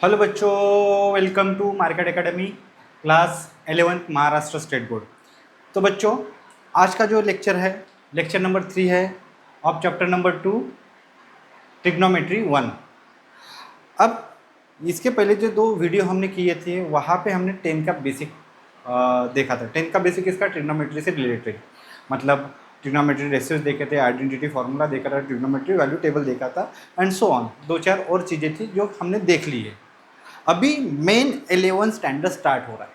Hello बच्चों, welcome to market academy class 11th Maharashtra state board. तो बच्चों, आज का जो लेक्चर है लेक्चर नंबर 3 है ऑफ चैप्टर नंबर 2 ट्रिग्नोमेट्री 1। अब इसके पहले जो 2 वीडियो हमने किए थे वहाँ पे हमने 10 का बेसिक देखा था। 10 का बेसिक इसका ट्रिग्नोमेट्री से रिलेटेड, मतलब ट्रिग्नोमेट्री रेशियोज देखे थे, आइडेंटिटी फार्मूला देखा था, ट्रिग्नोमेट्री वैल्यू टेबल देखा था एंड सो ऑन। 2-4 और चीज़ें थी जो हमने देख ली है। अभी मेन 11 स्टैंडर्ड स्टार्ट हो रहा है।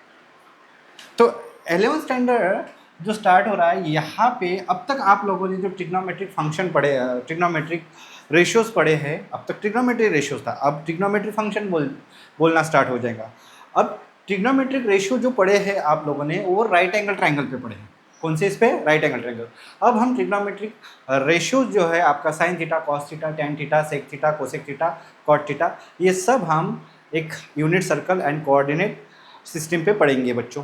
तो 11 स्टैंडर्ड जो स्टार्ट हो रहा है, यहाँ पे अब तक आप लोगों ने जो ट्रिग्नोमेट्रिक फंक्शन पढ़े, ट्रिग्नोमेट्रिक रेशियोज पढ़े हैं, अब तक ट्रिग्नोमेट्रिक रेशियोज था, अब ट्रिग्नोमेट्रिक फंक्शन बोलना स्टार्ट हो जाएगा। अब ट्रिग्नोमेट्रिक रेशियो जो पढ़े हैं आप लोगों ने, वो राइट एंगल ट्रायंगल पे पढ़े हैं। कौन से? इस पे राइट एंगल ट्रायंगल। अब हम ट्रिग्नोमेट्रिक रेशियोज जो है आपका sine theta, cos theta, tan theta, sec theta, cosec theta, cot theta, ये सब हम एक unit circle and coordinate system पे पढ़ेंगे बच्चों।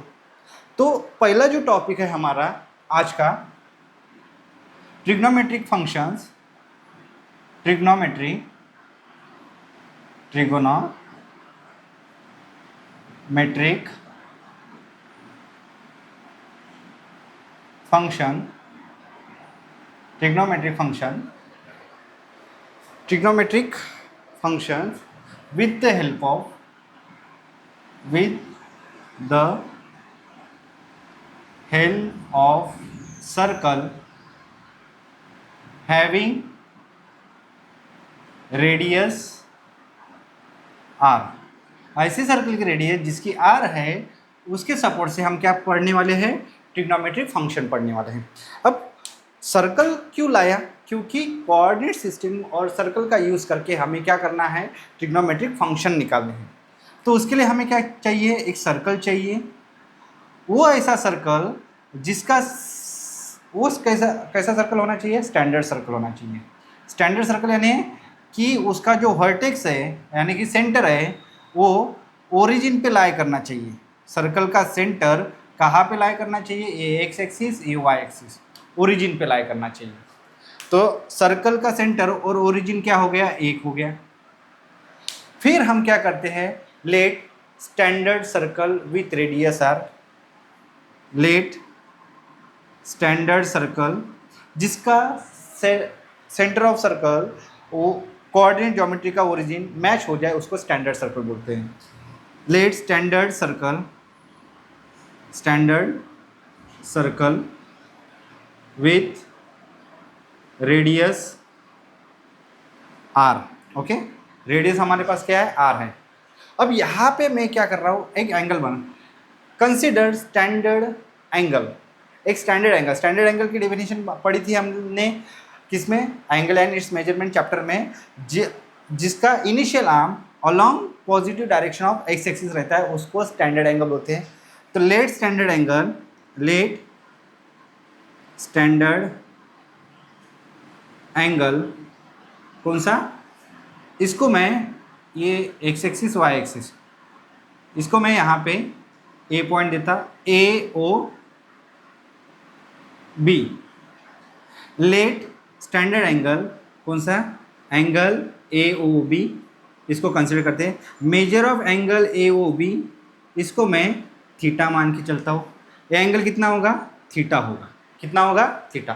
तो पहला जो टॉपिक है हमारा आज का, trigonometric functions, trigonometric function, trigonometric functions with the help of circle having radius r। ऐसे सर्कल की रेडियस जिसकी r है, उसके सपोर्ट से हम क्या पढ़ने वाले हैं? ट्रिग्नोमेट्रिक फंक्शन पढ़ने वाले हैं। अब सर्कल क्यों लाया? क्योंकि कोऑर्डिनेट सिस्टम और सर्कल का यूज़ करके हमें क्या करना है? ट्रिग्नोमेट्रिक फंक्शन निकालने हैं। तो उसके लिए हमें क्या चाहिए? एक सर्कल चाहिए। वो ऐसा सर्कल जिसका वो कैसा सर्कल होना चाहिए? स्टैंडर्ड सर्कल होना चाहिए। स्टैंडर्ड सर्कल यानी कि उसका जो वर्टेक्स है, यानी कि सेंटर है, वो ओरिजिन पे लाई करना चाहिए। सर्कल का सेंटर कहाँ पे लाई करना चाहिए? ये एक्स एक्सिस, ये वाई एक्सिस, ओरिजिन पे लाई करना चाहिए। तो सर्कल का सेंटर और ओरिजिन क्या हो गया? एक हो गया। फिर हम क्या करते हैं? Late standard circle with radius are, late standard circle जिसका सेंटर ऑफ सर्कल वो कोऑर्डिनेट ज्योमेट्री का ओरिजिन मैच हो जाए, उसको स्टैंडर्ड सर्कल बोलते हैं। Late standard circle with radius are. Okay, radius हमारे पास क्या है? आर है। अब यहाँ पे मैं क्या कर रहा हूँ? एक एंगल बना, कंसिडर स्टैंडर्ड एंगल। एक स्टैंडर्ड एंगल की डेफिनेशन पढ़ी थी हमने, किसमें? Angle and it's measurement chapter में, जिसका initial arm along positive direction of x axis रहता है, उसको स्टैंडर्ड एंगल बोलते हैं। तो लेट स्टैंडर्ड एंगल कौन सा? इसको मैं, ये एक्स एक्सिस वाई एक्सिस, इसको मैं यहाँ पे ए पॉइंट देता, A O B. Let standard angle कौन सा? एंगल ए ओ बी, इसको कंसिडर करते हैं। Measure of angle A O B, इसको मैं थीटा मान के चलता हूँ। ये एंगल कितना होगा? थीटा होगा। कितना होगा? थीटा।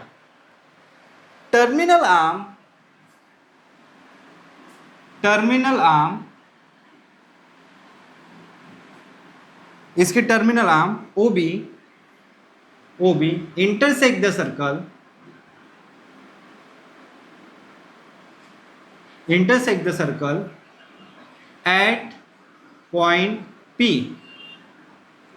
टर्मिनल आर्म, इसके terminal arm O B intersect the circle at point P,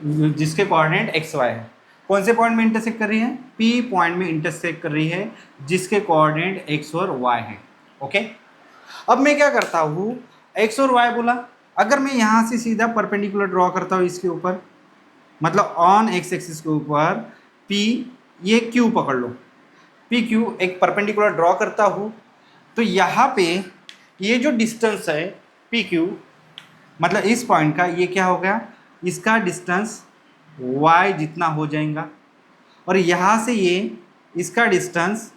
जिसके कोऑर्डिनेट एक्स वाई है। कौन से पॉइंट में इंटरसेक्ट कर रही है? P पॉइंट में इंटरसेक्ट कर रही है, जिसके कोऑर्डिनेट एक्स और वाई है। ओके, अब मैं क्या करता हूँ? एक्स और वाई बोला, अगर मैं यहाँ से सीधा परपेंडिकुलर ड्रॉ करता हूँ इसके ऊपर, मतलब ऑन एक्स एक्सिस के ऊपर P, ये Q पकड़ लो, PQ एक परपेंडिकुलर ड्रॉ करता हूँ, तो यहाँ पे ये जो डिस्टेंस है PQ, मतलब इस पॉइंट का, ये क्या हो गया? इसका डिस्टेंस y जितना हो जाएगा, और यहाँ से ये इसका डिस्टेंस,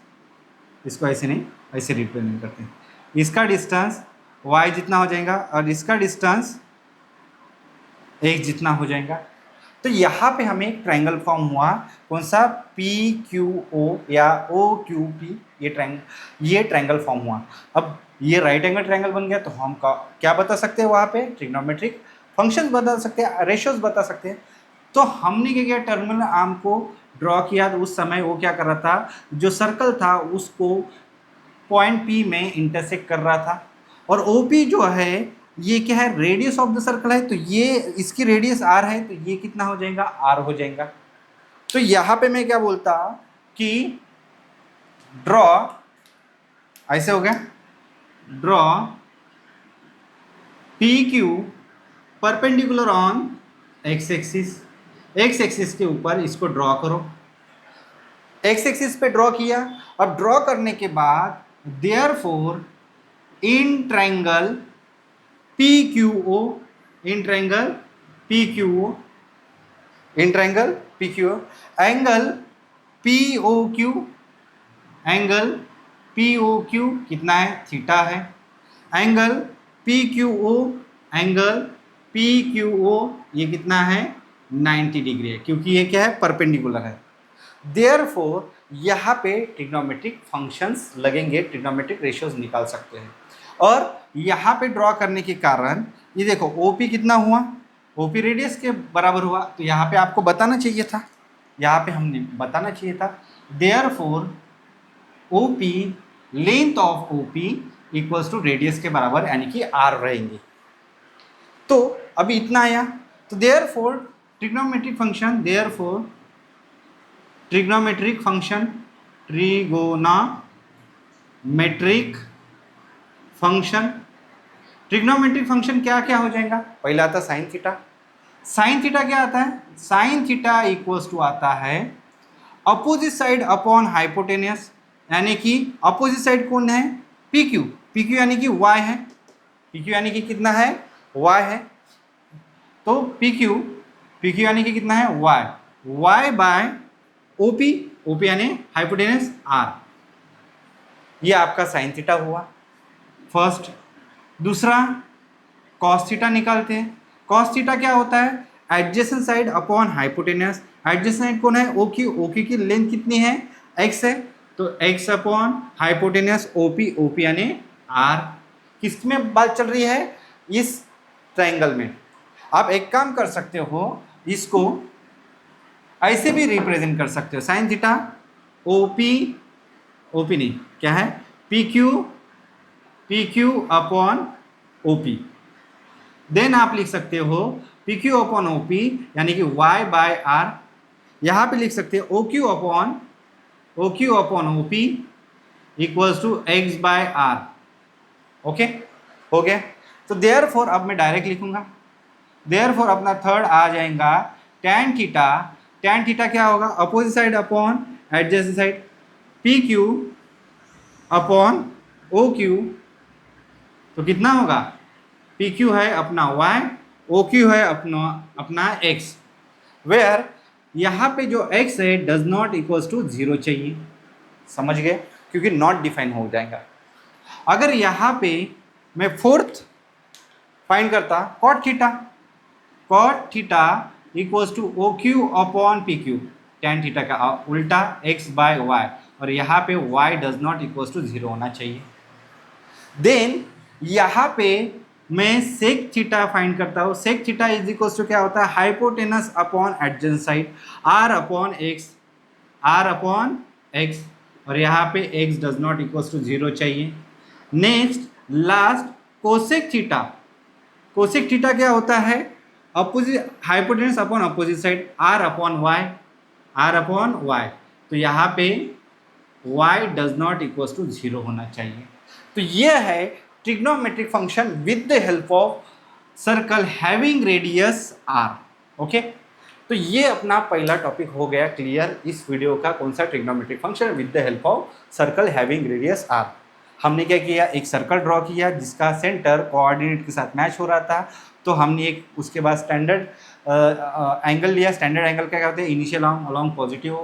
इसको ऐसे नहीं, ऐसे रिप्रेजेंट करते हैं, इसका डिस्टेंस y जितना हो जाएगा और इसका डिस्टेंस x जितना हो जाएगा। तो यहाँ पे हमें एक ट्रायंगल फॉर्म हुआ, कौन सा, पी क्यू ओ या ओ क्यू पी, ये ट्रायंगल फॉर्म हुआ। अब ये राइट एंगल ट्रायंगल बन गया, तो हम क्या बता सकते हैं वहाँ पे, ट्रिग्नोमेट्रिक फंक्शंस बता सकते हैं, रेशियोज बता सकते हैं। तो हमने क्या किया, टर्मिनल आर्म को ड्रॉ किया। तो उस समय वो क्या कर रहा था, जो सर्कल था उसको पॉइंट पी में इंटरसेक्ट कर रहा था। और ओ पी जो है ये क्या है, रेडियस ऑफ द सर्कल है, तो ये इसकी रेडियस आर है, तो ये कितना हो जाएगा, आर हो जाएगा। तो यहाँ पे मैं क्या बोलता कि ड्रॉ, ऐसे हो गया, draw P Q perpendicular on x axis, X axis के ऊपर इसको ड्रॉ करो। एक्स एक्सिस पे ड्रॉ किया। अब ड्रॉ करने के बाद therefore in triangle P Q O, in triangle P Q O, in triangle P Q O, angle P O Q, angle P O Q कितना है, थीटा है। एंगल पी क्यू ओ, angle P Q ओ ये कितना है, 90 degree है, क्योंकि ये क्या है, परपेंडिकुलर है। देयरफॉर यहाँ पे ट्रिग्नोमेट्रिक फंक्शंस लगेंगे, ट्रिग्नोमेट्रिक रेशियोज निकाल सकते हैं। और यहाँ पे ड्रॉ करने के कारण ये देखो OP कितना हुआ, OP रेडियस के बराबर हुआ। तो यहाँ पे आपको बताना चाहिए था, यहाँ पे हमने बताना चाहिए था, therefore OP, length of OP equals to radius के बराबर, यानी कि R रहेंगे। तो अभी इतना आया। तो therefore trigonometric function, therefore trigonometric function, trigonometric function, trigonometric function क्या क्या हो जाएगा, पहला आता है साइन थीटा। साइन थीटा क्या आता है, साइन थीटा इक्वल्स टू आता है अपोजिट साइड अपॉन हाइपोटेनियस, यानी कि अपोजिट साइड कौन है, पी क्यू, पी क्यू यानी कि वाई है, पी क्यू यानी कि कितना है, वाई है। तो पी क्यू यानी कि कितना है, Y, Y bye OP, OP यानी हाइपोटेनस आर। ये आपका साइन थीटा हुआ फर्स्ट। दूसरा कॉस थीटा निकालते हैं। कॉस थीटा क्या होता है, adjacent side upon hypotenuse. Adjacent side कौन है, ओ क्यू, ओ क्यू की लेंथ कितनी है, एक्स है, तो X upon hypotenuse OP, OP यानी आर। किस में बात चल रही है, इस ट्रायंगल में। आप एक काम कर सकते हो, इसको ऐसे भी रिप्रेजेंट कर सकते हो, साइन थीटा ओपी, ओपी नहीं क्या है, P Q upon OP. Then आप लिख सकते हो पी क्यू अपॉन ओपी यानी कि वाई बाय आर। यहाँ पे लिख सकते हो O Q upon OP equals to X by R. Okay, हो गया। तो देयरफॉर अब मैं डायरेक्ट लिखूंगा, देयरफॉर अपना थर्ड आ जाएगा tan थीटा। tan थीटा क्या होगा, opposite side upon adjacent side, P Q upon O Q, तो कितना होगा, पी क्यू है अपना y, ओ क्यू है अपना x, वेयर यहाँ पे जो x है डज नॉट इक्वल्स टू 0 चाहिए। समझ गए, क्योंकि नॉट डिफाइन हो जाएगा। अगर यहाँ पे मैं फोर्थ फाइंड करता cot theta equals to O Q upon P Q, tan theta का उल्टा x बाय वाई, और यहाँ पे y does not equals to 0 होना चाहिए। देन यहाँ पे मैं सेक थीटा फाइंड करता हूँ। Sec theta is equals to क्या होता है, hypotenuse upon adjacent side, r upon x, और यहाँ पे x does not equals to 0 चाहिए। नेक्स्ट लास्ट कोसेक थीटा क्या होता है, opposite hypotenuse upon opposite side, r upon y, तो यहाँ पे y does not equals to 0 होना चाहिए। तो ये है trigonometric function with the help of circle having radius r। Okay, तो ये अपना पहला टॉपिक हो गया क्लियर इस वीडियो का, कौन सा, trigonometric function with the help of circle having radius r। हमने क्या किया, एक सर्कल ड्रॉ किया जिसका सेंटर कोऑर्डिनेट के साथ मैच हो रहा था। तो हमने एक उसके बाद स्टैंडर्ड एंगल लिया। स्टैंडर्ड एंगल क्या कहते हैं, initial along positive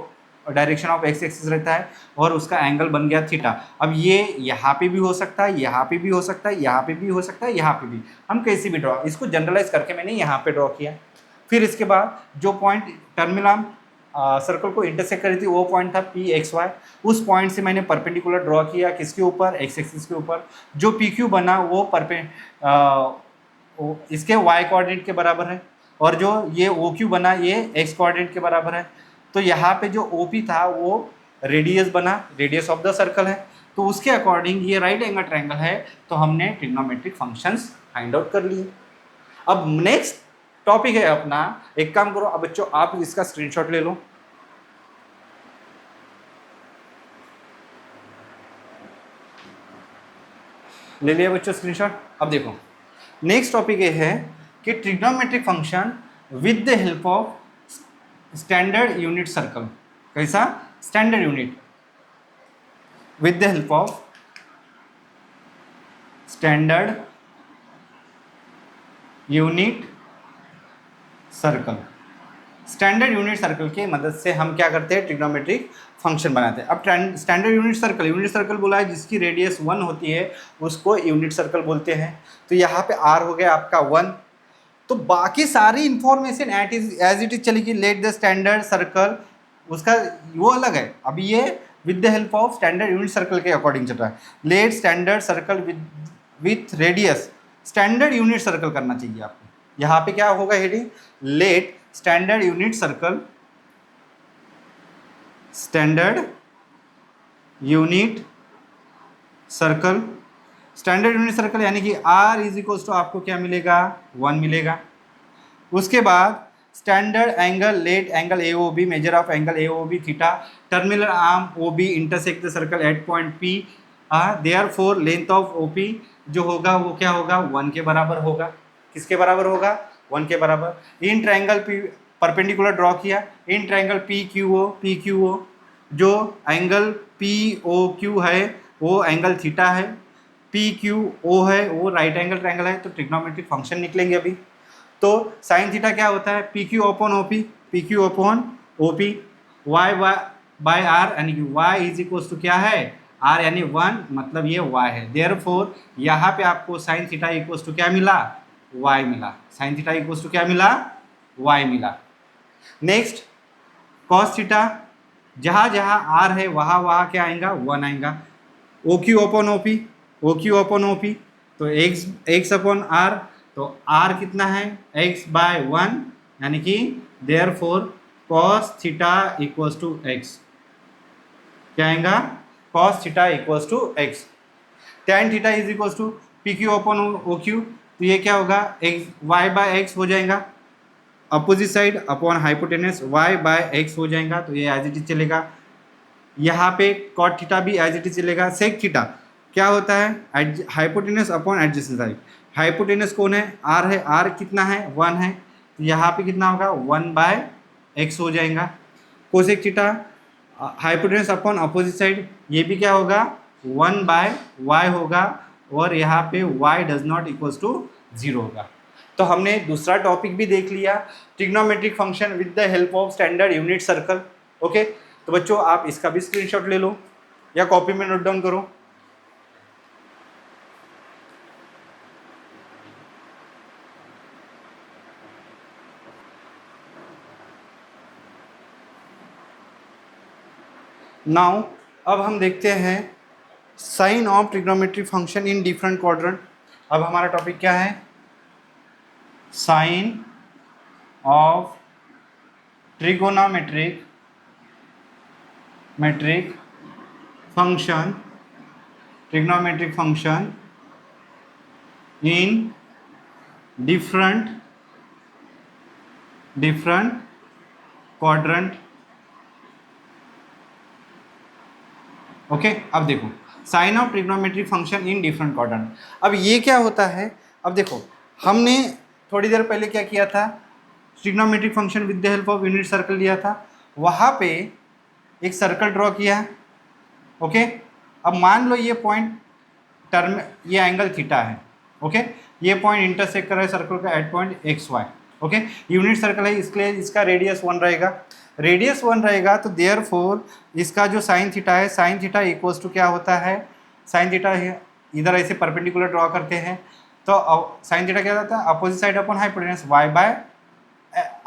direction of x axis रहता है और उसका एंगल बन गया थीटा। अब ये यहाँ पे भी हो सकता है, यहाँ पे भी हो सकता है, यहाँ पे भी हो सकता है, यहाँ पे भी, हम कैसे भी ड्रॉ, इसको जनरलाइज करके मैंने यहाँ पे ड्रॉ किया। फिर इसके बाद जो पॉइंट टर्मिनल आर्म सर्कल को इंटरसेक्ट करी थी वो पॉइंट था पी एक्स वाई, उस पॉइंट से मैंने परपेंडिकुलर ड्रॉ किया किसके ऊपर, एक्स एक्सिस के ऊपर। जो पी क्यू बना वो इसके वाई कोऑर्डिनेट के बराबर है और जो ये ओ क्यू बना ये एक्स कोऑर्डिनेट के बराबर है। तो यहाँ पे जो ओ पी था वो रेडियस बना, रेडियस ऑफ द सर्कल है, तो उसके अकॉर्डिंग ये राइट एंगल ट्रायंगल है, तो हमने ट्रिग्नोमेट्रिक फंक्शंस फाइंड आउट कर लिए। अब नेक्स्ट टॉपिक है अपना, एक काम करो अब बच्चों आप इसका स्क्रीनशॉट ले लो, ले लिया बच्चों स्क्रीनशॉट। अब देखो नेक्स्ट टॉपिक ये है कि trigonometric function with the help of standard unit circle. कैसा? Standard unit with the help of standard unit circle. Standard unit सर्कल की मदद से हम क्या करते हैं, ट्रिग्नोमेट्रिक फंक्शन बनाते हैं। अब स्टैंडर्ड यूनिट सर्कल बोला है जिसकी रेडियस 1 होती है उसको यूनिट सर्कल बोलते हैं। तो यहाँ पे r हो गया आपका 1, तो बाकी सारी इंफॉर्मेशन एज इट इज चलेगी। लेट द स्टैंडर्ड सर्कल उसका वो अलग है, अभी ये with the help of standard unit circle के अकॉर्डिंग चल रहा है। Let standard circle with radius, standard unit circle करना चाहिए आपको। यहाँ पे क्या होगा heading, let standard unit circle, standard unit circle, standard unit circle यानी कि r इज इक्वल्स टू आपको क्या मिलेगा, 1 मिलेगा। उसके बाद standard angle, let angle A O B, measure of angle A O B theta, terminal arm O B intersect the circle at point P, therefore length of O P जो होगा वो क्या होगा, 1 के बराबर होगा। किसके बराबर होगा, 1 के बराबर। In triangle P perpendicular draw किया, in triangle P Q O जो एंगल पी ओ क्यू है वो एंगल थीटा है, पी क्यू ओ है वो राइट एंगल ट्रायंगल है, तो ट्रिग्नोमेट्रिक फंक्शन निकलेंगे अभी। तो साइन थीटा क्या होता है, P Q upon O P, Y by R यानी कि वाई इज इक्वल्स टू क्या है, आर यानी 1, मतलब ये वाई है। देयरफॉर यहाँ पे आपको साइन थीटा इक्वल्स टू क्या मिला, वाई मिला। साइन थीटा इक्वल्स टू क्या मिला, वाई मिला। नेक्स्ट कॉस थीटा, जहाँ जहाँ आर है वहाँ वहाँ क्या आएगा, 1 आएगा। O Q upon O P, तो एक्स अपॉन आर, तो आर कितना है, x बाय 1 यानी कि therefore cos theta equals to X, क्या आएगा, cos theta equals to X. Tan theta is equals to P Q upon O Q, तो ये क्या होगा, एक्स वाई बाय एक्स हो जाएगा, opposite side upon hypotenuse Y by X हो जाएगा, तो ये एज इट इज चलेगा। यहाँ पे कॉट थीटा भी एज इट इज चलेगा। सेक थीटा क्या होता है, hypotenuse upon adjacent side, hypotenuse कौन है, आर है, आर कितना है, 1 है, तो यहाँ पे कितना होगा, 1 बाय एक्स हो जाएगा। Cosec theta hypotenuse upon opposite side, ये भी क्या होगा, 1 बाय वाई होगा, और यहाँ पे y does not equals to 0 होगा। तो हमने दूसरा टॉपिक भी देख लिया, trigonometric function with the help of standard unit circle. Okay, तो बच्चों आप इसका भी स्क्रीनशॉट ले लो या कॉपी में नोट डाउन करो। नाउ अब हम देखते हैं sign of trigonometric function in different quadrant. अब हमारा टॉपिक क्या है, sign of trigonometric function, trigonometric function in different quadrant. Okay, अब देखो sign of trigonometric function in different quadrant. अब ये क्या होता है, अब देखो हमने थोड़ी देर पहले क्या किया था, trigonometric function with the help of unit circle लिया था, वहाँ पे एक सर्कल ड्रॉ किया। ओके, अब मान लो ये पॉइंट टर्म, ये एंगल थीटा है। ओके, ये पॉइंट इंटरसेक्ट कर रहा है सर्कल का at point X Y. Okay, unit circle है इसलिए इसका रेडियस 1 रहेगा। रेडियस 1 रहेगा तो देयरफॉर इसका जो साइन थीटा है, साइन थीटा इक्वल्स टू क्या होता है, साइन थीटा इधर ऐसे परपेंडिकुलर ड्रॉ करते हैं तो साइन थीटा क्या होता है, opposite side upon hypotenuse y by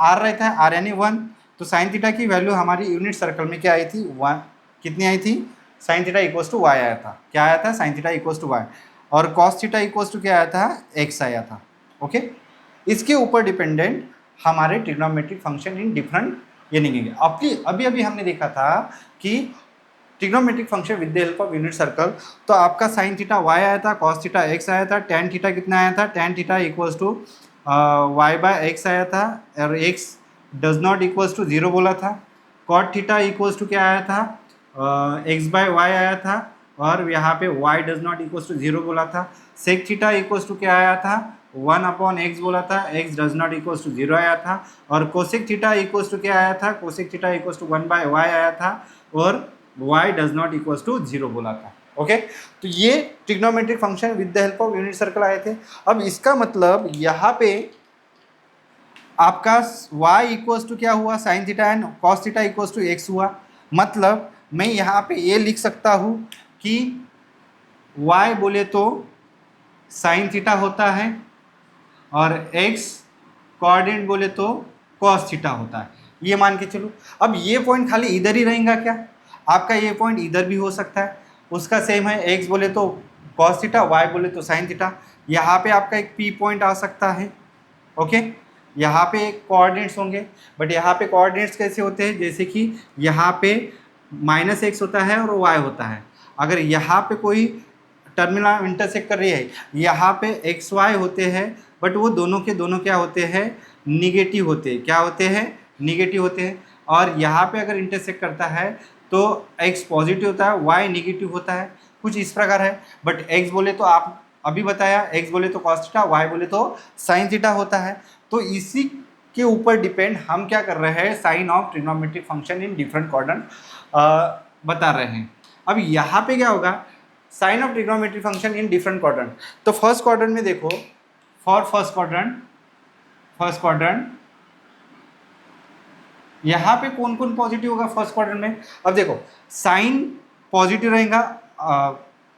R रहता है, आर यानी 1। तो साइन थीटा की वैल्यू हमारी यूनिट सर्कल में क्या आई थी, 1 कितनी आई थी, sine theta equals to Y आया था, क्या आया था, sine theta equals to Y, और कॉस थीटा इक्वल्स टू क्या आया था, एक्स आया था। ओके, इसके ऊपर डिपेंडेंट हमारे ट्रिग्नोमेट्रिक फंक्शन इन डिफरेंट ये नहीं है। अभी अभी हमने देखा था कि trigonometric function with the help of unit circle, तो आपका साइन थीटा वाई आया था, कॉस थीटा एक्स आया था, टेन थीटा कितना आया था, tan theta equals to Y by X आया था, और X does not equals to 0 बोला था। कॉट थीटा इक्वल्स टू क्या आया था, एक्स बाय वाई आया था, और यहाँ पे Y does not equals to 0 बोला था। सेक थीटा इक्वल्स टू क्या आया था, 1 अपॉन एक्स बोला था, X does not equals to 0 आया था। और कोसेक थीटा इक्वल्स टू क्या आया था, cosec theta equals to 1 by Y आया था, और y does not equals to 0 बोला था। ओके, तो ये trigonometric function with the help of unit circle आए थे। अब इसका मतलब यहाँ पे आपका y इक्वल्स टू क्या हुआ, sine theta and cos theta equals to X हुआ। मतलब मैं यहाँ पे ये लिख सकता हूँ कि y बोले तो साइन थीटा होता है और x कोऑर्डिनेट बोले तो कॉस थीटा होता है, ये मान के चलो। अब ये पॉइंट खाली इधर ही रहेगा क्या, आपका ये पॉइंट इधर भी हो सकता है, उसका सेम है, x बोले तो कॉस थीटा, y बोले तो साइन थीटा। यहाँ पे आपका एक p पॉइंट आ सकता है। ओके, यहाँ पे कोऑर्डिनेट्स होंगे, बट यहाँ पे कोऑर्डिनेट्स कैसे होते हैं, जैसे कि यहाँ पे -x होता है और y होता है। अगर यहाँ पे कोई टर्मिनल इंटरसेक्ट कर रही है, यहाँ पे एक्स वाई होते हैं, बट वो दोनों के दोनों क्या होते हैं, निगेटिव होते हैं। क्या होते हैं, निगेटिव होते हैं। और यहाँ पे अगर इंटरसेक्ट करता है तो एक्स पॉजिटिव होता है, वाई निगेटिव होता है, कुछ इस प्रकार है। बट एक्स बोले तो आप अभी बताया, एक्स बोले तो कॉस थीटा, वाई बोले तो साइन थीटा होता है। तो इसी के ऊपर डिपेंड हम क्या कर रहे हैं, sign of trigonometric function in different quadrant बता रहे हैं। अब यहाँ पे क्या होगा, sign of trigonometric function in different quadrant. तो फर्स्ट क्वाड्रेंट में देखो, फॉर फर्स्ट क्वाड्रेंट यहाँ पे कौन कौन पॉजिटिव होगा फर्स्ट क्वाड्रेंट में। अब देखो, साइन पॉजिटिव रहेगा,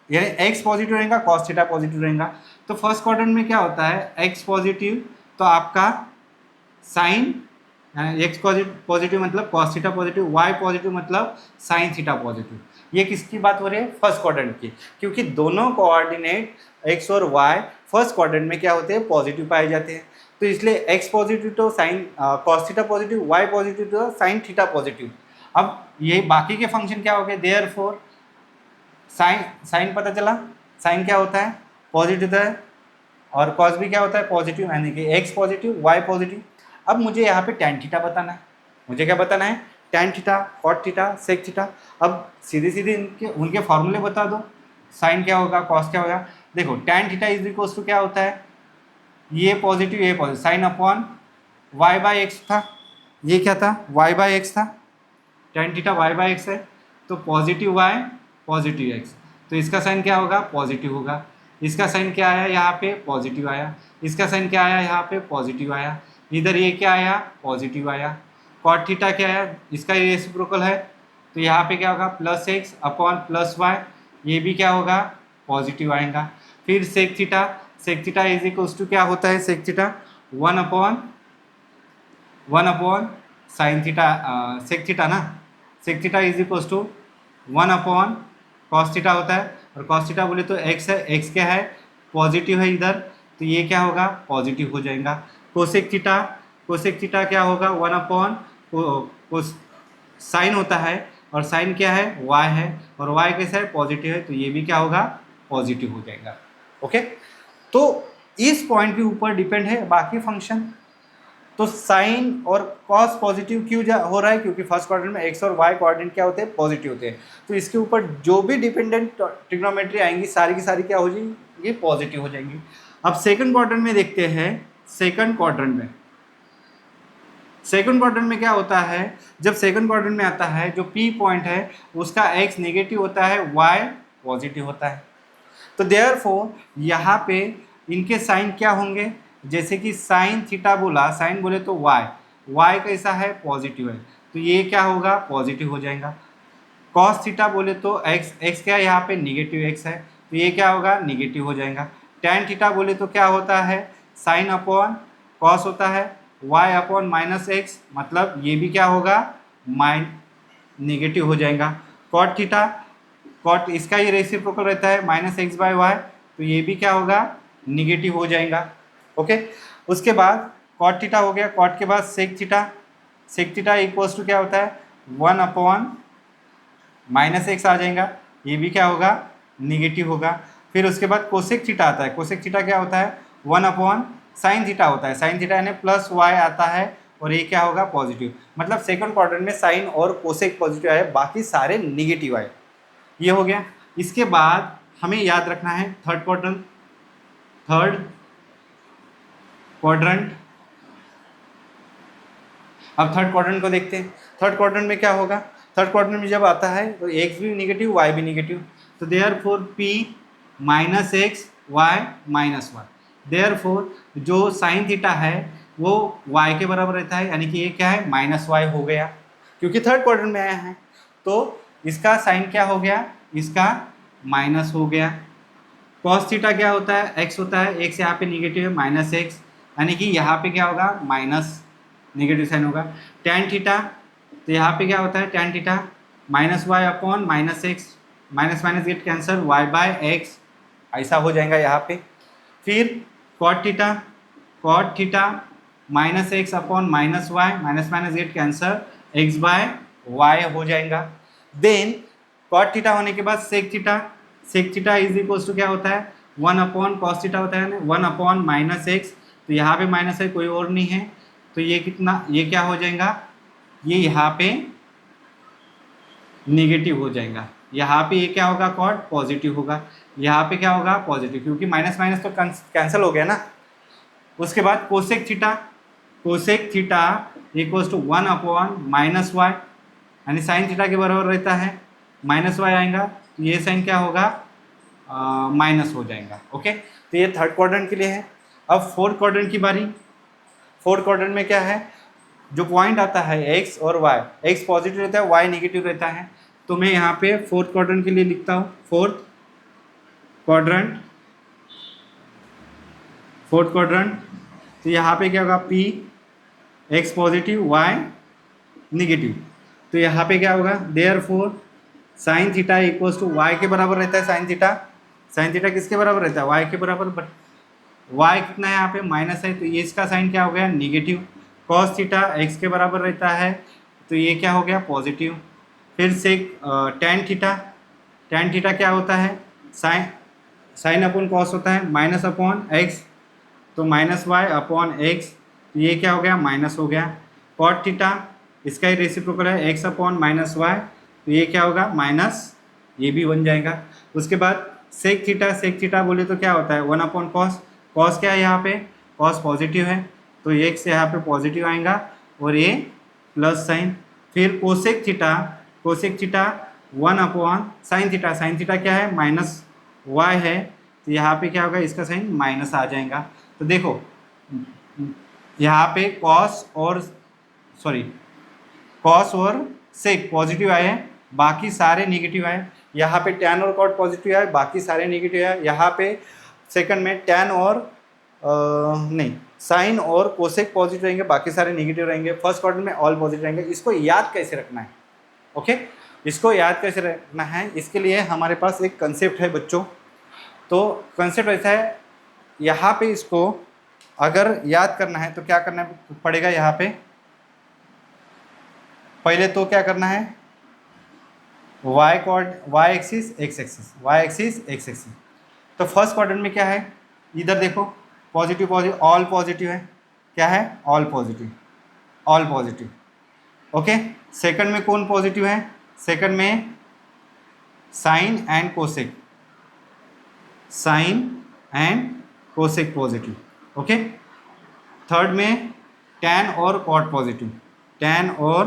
यानी एक्स पॉजिटिव रहेगा, कॉस थीटा पॉजिटिव रहेगा। तो फर्स्ट क्वाड्रेंट में क्या होता है, एक्स पॉजिटिव तो आपका साइन, एक्स पॉजिटिव मतलब cos theta positive, Y positive मतलब साइन थीटा पॉजिटिव। ये किसकी बात हो रही है, फर्स्ट क्वाड्रेंट की, क्योंकि दोनों कोऑर्डिनेट एक्स और वाई फर्स्ट क्वाड्रेंट में क्या होते हैं, पॉजिटिव पाए जाते हैं। तो इसलिए एक्स पॉजिटिव तो sign cos theta positive, Y positive तो साइन थीटा पॉजिटिव। अब ये बाकी के फंक्शन क्या हो गए, देयरफॉर साइन पता चला, साइन क्या होता है, पॉजिटिव होता है, और कॉस भी क्या होता है, पॉजिटिव, यानी कि एक्स पॉजिटिव वाई पॉजिटिव। अब मुझे यहाँ पे टैन थीटा बताना है, मुझे क्या बताना है, tan theta, cot theta, sec theta. अब सीधे सीधे उनके फॉर्मूले बता दो, साइन क्या होगा, कॉस क्या होगा। देखो tan theta is equals to क्या होता है, ये पॉजिटिव ये positive, sine upon Y by X था, ये क्या था, वाई बाय एक्स था, tan theta Y by X है, तो पॉजिटिव वाई पॉजिटिव एक्स, तो इसका साइन क्या होगा, पॉजिटिव होगा। इसका साइन क्या आया, यहाँ पे पॉजिटिव आया, इसका साइन क्या आया, यहाँ पे पॉजिटिव आया, इधर ये क्या आया, पॉजिटिव आया। कॉट थीटा क्या आया, इसका ये रेसिप्रोकल है, तो यहाँ पे क्या होगा, plus X upon plus Y, ये भी क्या होगा, पॉजिटिव आएगा। फिर sec theta is equals to क्या होता है, sec theta 1 upon sine theta, sec theta ना, sec theta is equals to 1 upon cos theta होता है, और कॉस थीटा बोले तो एक्स है, एक्स क्या है, पॉजिटिव है इधर, तो ये क्या होगा, पॉजिटिव हो जाएगा। कोसेक थीटा क्या होगा, 1 अपॉन साइन होता है, और साइन क्या है, वाई है, और वाई कैसा है, पॉजिटिव है, तो ये भी क्या होगा, पॉजिटिव हो जाएगा। ओके, तो इस पॉइंट के ऊपर डिपेंड है बाकी फंक्शन। तो साइन और कॉस पॉजिटिव क्यों हो रहा है, क्योंकि फर्स्ट क्वाड्रेंट में एक्स और वाई कोऑर्डिनेट क्या होते हैं, पॉजिटिव होते हैं। तो इसके ऊपर जो भी डिपेंडेंट ट्रिग्नोमेट्री आएंगी सारी की सारी क्या हो जाएंगी, ये पॉजिटिव हो जाएंगी। अब सेकंड क्वाड्रेंट में देखते हैं, सेकंड क्वाड्रेंट में क्या होता है, जब सेकंड क्वाड्रेंट में आता है, जो पी पॉइंट है उसका एक्स नेगेटिव होता है, वाई पॉजिटिव होता है। तो देयरफॉर यहाँ पे इनके साइन क्या होंगे, जैसे कि साइन थीटा बोला, साइन बोले तो वाई कैसा है, पॉजिटिव है, तो तो ये क्या होगा, पॉजिटिव हो जाएगा। कॉस थीटा बोले तो एक्स क्या है यहाँ पे, निगेटिव एक्स है, तो ये क्या होगा, निगेटिव हो जाएगा। टेन थीटा बोले तो क्या होता है, साइन अपॉन कॉस होता है, वाई अपॉन माइनस एक्स, मतलब ये भी क्या होगा, निगेटिव हो जाएगा। कॉट थीटा, कॉट इसका ही रेसिप्रोकल रहता है माइनस एक्स बाय वाई, तो ये भी क्या होगा, निगेटिव हो जाएगा। ओके, उसके बाद कॉट थीटा हो गया, कॉट के बाद sec theta, sec theta equals to क्या होता है, 1 अपॉन माइनस एक्स आ जाएगा, ये भी क्या होगा, निगेटिव होगा। फिर उसके बाद कोसेक थीटा आता है, कोसेक थीटा क्या होता है, 1 अपॉन साइन थीटा होता है, साइन थीटा यानी प्लस वाई आता है, और ये क्या होगा, पॉजिटिव। मतलब सेकंड क्वाड्रेंट में साइन और कोसेक पॉजिटिव आए, बाकी सारे निगेटिव आए। ये हो गया। इसके बाद हमें याद रखना है थर्ड क्वाड्रेंट, अब थर्ड क्वाड्रेंट को देखते हैं। थर्ड क्वाड्रेंट में क्या होगा, थर्ड क्वाड्रेंट में जब आता है तो एक्स भी निगेटिव, वाई भी निगेटिव, तो therefore P minus X Y minus Y, therefore जो साइन थीटा है वो वाई के बराबर रहता है, यानी कि ये क्या है, माइनस वाई हो गया, क्योंकि थर्ड क्वाड्रेंट में आया है। तो इसका साइन क्या हो गया, इसका माइनस हो गया। कॉस थीटा क्या होता है, एक्स होता है, एक्स यहाँ पे निगेटिव है, माइनस एक्स, यानी कि यहाँ पे क्या होगा, माइनस निगेटिव साइन होगा। टेन थीटा, तो यहाँ पे क्या होता है, tan theta minus Y upon minus X, minus minus get cancel, Y by X, ऐसा हो जाएगा यहाँ पे। फिर cot theta, cot theta minus X upon minus Y, minus minus get cancel, X by Y हो जाएगा। देन कॉट थीटा होने के बाद sec theta, sec theta is equals to क्या होता है, 1 अपॉन कॉस थीटा होता है ना, 1 अपॉन माइनस एक्स, तो यहाँ पे माइनस है, कोई और नहीं है, तो ये कितना, ये क्या हो जाएगा, ये यहाँ पे नेगेटिव हो जाएगा। यहाँ पे ये क्या होगा, कॉट पॉजिटिव होगा, यहाँ पे क्या होगा, पॉजिटिव, क्योंकि माइनस माइनस तो कैंसिल हो गया ना। उसके बाद cosec theta, cosec theta equals to 1 upon minus Y, यानी साइन थीटा के बराबर रहता है, माइनस वाई आएगा, तो ये साइन क्या होगा, माइनस हो जाएगा। ओके, तो ये थर्ड क्वाड्रेंट के लिए है। अब फोर्थ क्वाड्रेंट की बारी। फोर्थ क्वाड्रेंट में क्या है, जो पॉइंट आता है एक्स और वाई, एक्स पॉजिटिव रहता है, वाई नेगेटिव रहता है, तो मैं यहाँ पे फोर्थ क्वाड्रेंट के लिए लिखता हूँ, फोर्थ क्वाड्रेंट, फोर्थ क्वाड्रेंट, तो यहाँ पे क्या होगा, P X positive Y negative, तो यहाँ पे क्या होगा, therefore sine theta equals to Y के बराबर रहता है, साइन थीटा, साइन थीटा किसके बराबर रहता है, वाई के बराबर, बट वाई कितना है यहाँ पे, माइनस है, तो ये इसका साइन क्या हो गया, निगेटिव। कॉस थीटा एक्स के बराबर रहता है, तो ये क्या हो गया, पॉजिटिव। फिर से टेन थीटा, टेन थीटा क्या होता है, साइन, साइन अपॉन कॉस होता है, माइनस अपॉन एक्स, तो माइनस वाई अपॉन एक्स, तो ये क्या हो गया, माइनस हो गया। कॉट थीटा इसका ही रेसिप्रोकल है, एक्स अपॉन माइनस वाई, तो ये क्या होगा, माइनस, ये भी बन जाएगा। उसके बाद सेक थीटा, सेक थीटा बोले तो क्या होता है, 1 अपॉन कॉस, कॉस क्या है यहाँ पे, कॉस पॉजिटिव है, तो एक से यहाँ पे पॉजिटिव आएगा, और ये प्लस साइन। फिर cosec theta, cosec theta 1 upon sine theta, sine theta क्या है, माइनस वाई है, तो यहाँ पे क्या होगा, इसका साइन माइनस आ जाएगा। तो देखो यहाँ पे कॉस और कॉस और सेक पॉजिटिव आए हैं, बाकी सारे नेगेटिव आए। यहाँ पे टैन और कॉट पॉजिटिव आए, बाकी सारे नेगेटिव आए। यहाँ पे सेकंड में टैन और नहीं, साइन और कोसेक पॉजिटिव रहेंगे, बाकी सारे नेगेटिव रहेंगे। फर्स्ट क्वाड्रेंट में ऑल पॉजिटिव रहेंगे। इसको याद कैसे रखना है, ओके, इसको याद कैसे रखना है, इसके लिए हमारे पास एक कंसेप्ट है बच्चों। तो कंसेप्ट ऐसा है, यहाँ पे इसको अगर याद करना है तो क्या करना पड़ेगा, यहाँ पे पहले तो क्या करना है, Y axis X axis, Y axis X axis. तो फर्स्ट क्वाड्रेंट में क्या है, इधर देखो पॉजिटिव पॉजिटिव ऑल पॉजिटिव है, क्या है, all positive, all positive. Okay, second में कौन पॉजिटिव है, सेकंड में sine and cosec, sine and cosec positive. Okay, third में टैन और कॉट पॉजिटिव, टैन और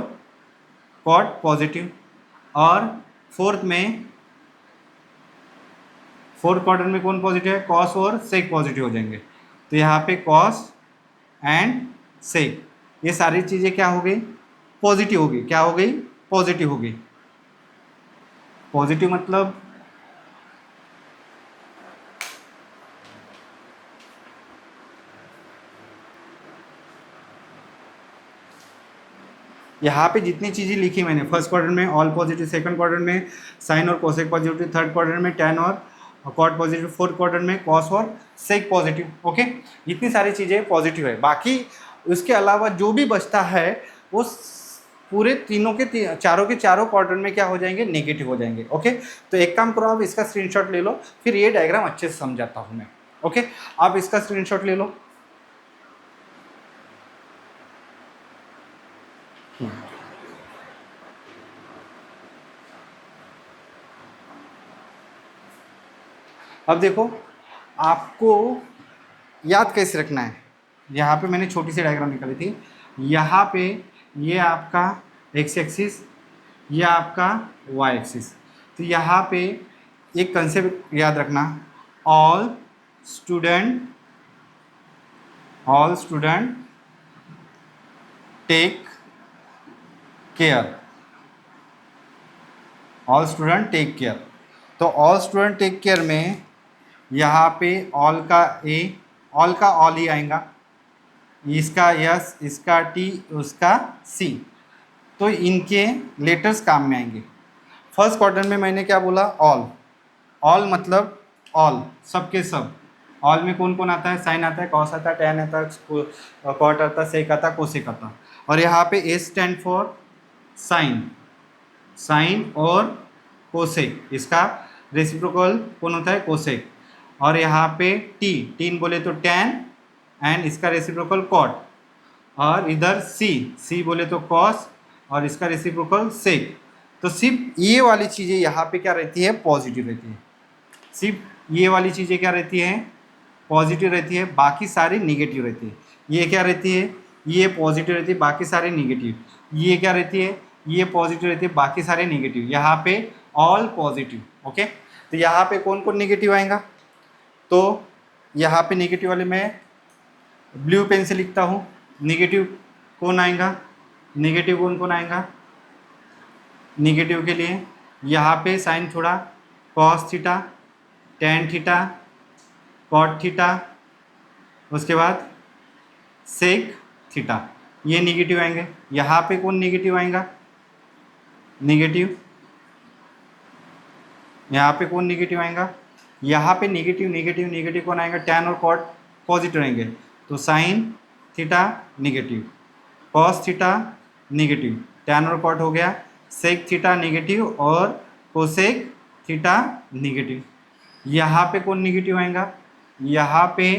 कॉट पॉजिटिव। और फोर्थ में, फोर्थ क्वार्टर में कौन पॉजिटिव है, कॉस और सेक पॉजिटिव हो जाएंगे, तो यहाँ पे कॉस एंड सेक, ये सारी चीज़ें क्या हो गई, पॉजिटिव होगी। क्या हो गई? पॉजिटिव होगी। पॉजिटिव मतलब यहाँ पे जितनी चीज़ें लिखी मैंने, फर्स्ट क्वाड्रेंट में ऑल पॉजिटिव, सेकंड क्वाड्रेंट में साइन और कोसेक पॉजिटिव, थर्ड क्वाड्रेंट में टैन और कॉट पॉजिटिव, फोर्थ क्वाड्रेंट में कॉस और सेक पॉजिटिव। ओके, इतनी सारी चीज़ें पॉजिटिव है। बाकी उसके अलावा जो भी बचता है वो पूरे तीनों के चारों क्वाड्रेंट में क्या हो जाएंगे? नेगेटिव हो जाएंगे। ओके, तो एक काम करो, आप इसका स्क्रीनशॉट ले लो, फिर ये डायग्राम अच्छे से समझाता हूँ मैं। ओके, आप इसका स्क्रीनशॉट ले लो। अब देखो, आपको याद कैसे रखना है। यहाँ पे मैंने छोटी सी डायग्राम निकाली थी। यहाँ पे ये आपका एक्स एक्सिस, ये आपका वाई एक्सिस। तो यहाँ पे एक कंसेप्ट याद रखना, all student take care. All student take care. तो ऑल स्टूडेंट टेक केयर में यहाँ पे ऑल का ए, ऑल का ऑल ही आएगा, इसका यस, इसका टी, उसका सी। तो इनके लेटर्स काम में आएंगे। फर्स्ट क्वाड्रेंट में मैंने क्या बोला? ऑल। ऑल मतलब ऑल, सब के सब। ऑल में कौन कौन आता है? साइन आता है, कॉस आता है, टैन आता है, कॉट आता है, सेक आता है, कोसेक आता है। और यहाँ पे ए स्टैंड फॉर साइन, साइन और कोसेक, इसका रेसिप्रोकल कौन होता है? कोसेक। और यहाँ पे टी, टीन बोले तो टैन, एंड इसका रेसिप्रोकल कॉट। और इधर सी, सी बोले तो कॉस, और इसका रेसिप्रोकल सेक। तो सिर्फ ये वाली चीज़ें यहाँ पे क्या रहती है? पॉजिटिव रहती है। सिर्फ ये वाली चीज़ें क्या रहती हैं? पॉजिटिव रहती है, बाकी सारी निगेटिव रहती है। ये क्या रहती है? ये पॉजिटिव रहती है, बाकी सारे निगेटिव। ये क्या रहती है? ये पॉजिटिव रहती है, बाकी सारे निगेटिव। यहाँ पे ऑल पॉजिटिव। ओके, तो यहाँ पे कौन कौन निगेटिव आएगा? तो यहाँ पे निगेटिव वाले मैं ब्लू पेन से लिखता हूँ। निगेटिव कौन आएगा? निगेटिव कौन कौन आएगा? निगेटिव के लिए यहाँ पे साइन थोड़ा, cos theta, tan theta, cot theta, उसके बाद सेक थीटा, ये निगेटिव आएंगे। यहाँ पे कौन निगेटिव आएगा? निगेटिव। यहाँ पे कौन निगेटिव आएगा? यहाँ पे निगेटिव निगेटिव निगेटिव कौन आएगा? टैन और कॉट पॉजिटिव रहेंगे। तो sine theta negative, cos theta negative, tan और कॉट हो गया, सेक थीटा निगेटिव और कोसेक थीटा निगेटिव। यहाँ पे कौन निगेटिव आएगा? यहाँ पे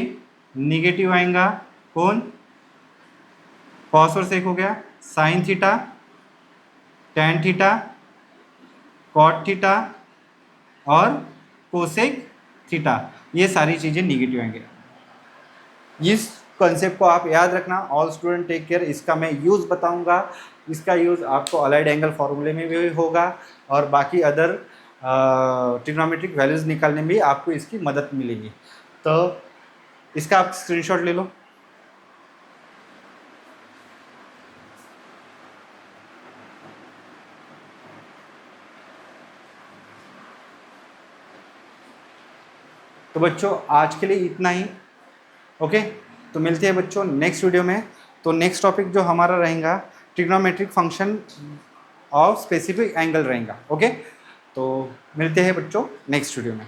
निगेटिव आएगा कौन? कॉस और सेक हो गया, sine theta, tan theta, cot theta और कोसेक थीटा, ये सारी चीज़ें निगेटिव आएंगे। इस कॉन्सेप्ट को आप याद रखना, ऑल स्टूडेंट टेक केयर। इसका मैं यूज़ बताऊंगा। इसका यूज़ आपको अलाइड एंगल फार्मूले में भी होगा और बाकी अदर ट्रिग्नोमेट्रिक वैल्यूज़ निकालने में भी आपको इसकी मदद मिलेगी। तो इसका आप स्क्रीनशॉट ले लो। तो बच्चों आज के लिए इतना ही। ओके, तो मिलते हैं बच्चों नेक्स्ट वीडियो में। तो नेक्स्ट टॉपिक जो हमारा रहेगा trigonometric function of specific angle रहेगा। ओके, तो मिलते हैं बच्चों नेक्स्ट वीडियो में।